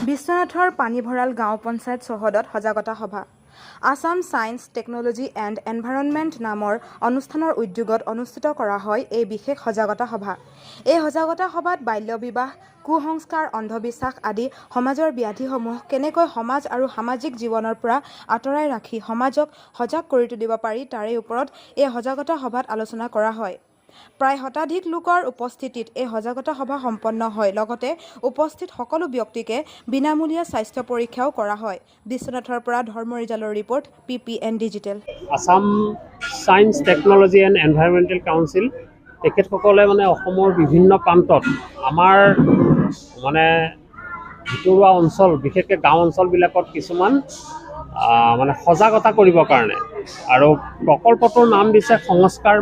বিশ্বনাথৰ পানীভঁৰাল গাঁও পঞ্চায়ত চৌহদত সজাগতা সভা। Assam science technology and environment নামৰ অনুষ্ঠানৰ উদ্যোগত অনুষ্ঠিত কৰা হয় এই বিশেষ সজাগতা সভা। এই সজাগতা সভাত বাল্য বিবাহ, কুসংস্কাৰ, অন্ধবিশ্বাস আদি সমাজৰ ব্যাধিসমূহ কেনেকৈ সমাজ আৰু সামাজিক জীৱনৰ পৰা আঁতৰাই ৰাখি সমাজক সজাগ কৰি তুলিব পাৰি তাৰে ওপৰত এই সজাগতা সভাত আলোচনা কৰা হয়। প্ৰায় শতাধিক লোকৰ উপস্থিতিত এই সজাগতা সভা সম্পন্ন হয়। লগতে উপস্থিত সকলো ব্যক্তিকে বিনামূলীয়া স্বাস্থ্য পৰীক্ষাও কৰা হয়। বিশ্বনাথৰ পৰা ধৰ্মৰিজালৰ report, PPN digital. Assam science technology and environmental council তেখেতসকলে অসমৰ বিভিন্ন প্ৰান্তত আমাৰ ভিতৰুৱা অঞ্চল, বিশেষকৈ গাঁও অঞ্চলবিলাকত কিছুমান সজাগতা কৰিবৰ কাৰণে আৰু প্ৰকল্পটোৰ নাম দিছে সংস্কাৰ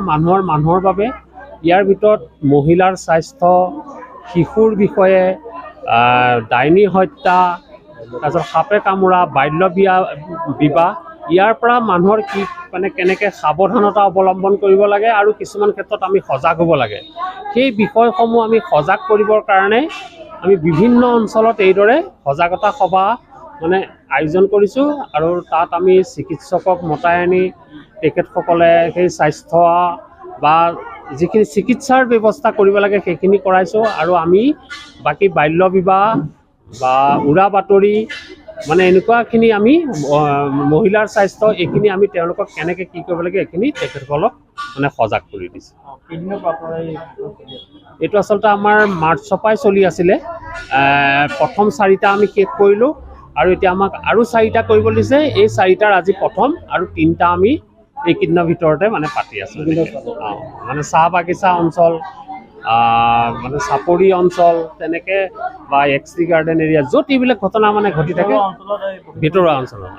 মানুহৰ বাবে। ইয়াৰ ভিতৰত মহিলাৰ স্বাস্থ্য, শিশুৰ বিষয়ে, ডাইনী হত্যা, তাৰপিছত সাপে কামোৰা, বাল্য বিবাহ, ইয়াৰ পৰা মানুহৰ কি কেনেকৈ সাৱধানতা অৱলম্বন কৰিব লাগে আৰু কিছুমান ক্ষেত্ৰত আমি সজাগ হ'ব লাগে, সেই বিষয়সমূহ আমি সজাগ কৰিবৰ কাৰণে আমি বিভিন্ন অঞ্চলত এইদৰে সজাগতা সভা আয়োজন কৰিছোঁ আৰু তাত আমি চিকিৎসকক মতাই আনি তেখেতসকলে সেই স্বাস্থ্য বা যিখিনি চিকিৎসাৰ ব্যৱস্থা কৰিব লাগে সেইখিনি কৰাইছোঁ। আৰু আমি বাকী বাল্য বিবাহ বা উৰা বাতৰি এনেকুৱাখিনি আমি মহিলাৰ স্বাস্থ্য এইখিনি আমি তেওঁলোকক কেনেকৈ কি কৰিব লাগে এইখিনি তেখেতসকলক সজাগ কৰি দিছোঁ। এইটো আচলতে আমাৰ মাৰ্চৰ পৰাই চলি আছিলে। প্ৰথম 4টা আমি শেষ কৰিলোঁ আৰু এতিয়া আমাক আৰু 4টা কৰিব দিছে। এই 4টাৰ আজি প্ৰথম আৰু 3টা আমি এইকেইদিনৰ ভিতৰতে পাতি আছোঁ। চাহ বাগিচা অঞ্চল, চাপৰি অঞ্চল, তেনেকৈ বা XT গাৰ্ডেন এৰিয়া, য'ত এইবিলাক ঘটনা ঘটি থাকে ভিতৰুৱা অঞ্চলত।